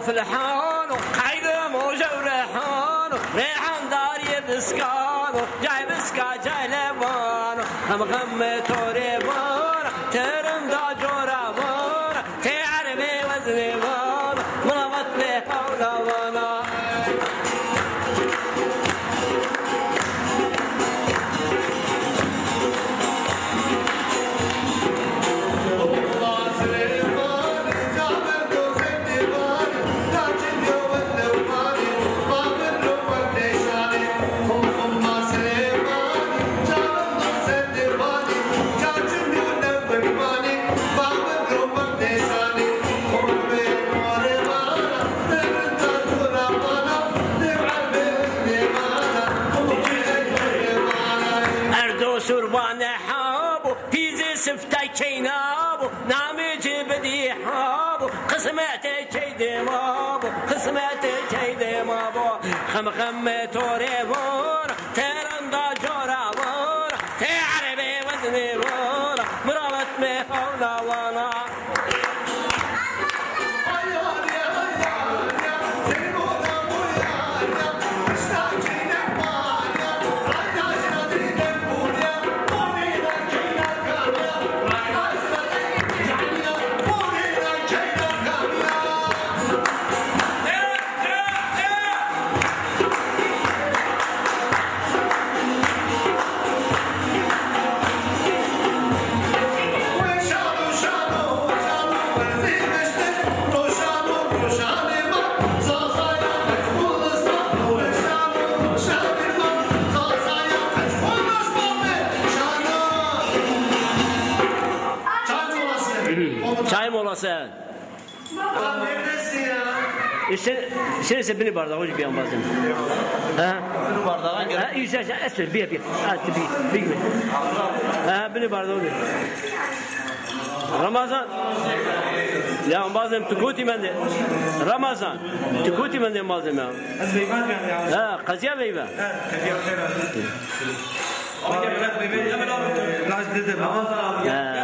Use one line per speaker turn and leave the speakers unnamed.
فلحان قيدم وجورحان ريحان دار يبسكان جاي بسكا جاي لبان هم غم توريبان ترم دا جورابان تعربي وزنيبان مرمت لي حولا وانا شربان حابو بيزي سفتاي كينابو نامي جبدي حابو قسمتي كيدي مابو قسمتي كيدي مابو خم خم توري بور تيران دا جورا بور تعربي وزني بور مرابط مي حولا وانا Çay molası.
Neredesin ya?
İşte beni bardağı hoca bir an bazen. Ha?
Beni bardağa gel.
Ha, yüzler esir bir. Hadi bir. Ha, beni bardağı hoca. Ramazan. Ya bazen tukuti mende. Ramazan. Tukuti mende malzeme.
Azeyman ya.
Ha, kaziye meyve.
Ha, kaziye meyve. Ama gel bırak meyve. Ya ben abi. Laz dedim. Ramazan abi.
Ha.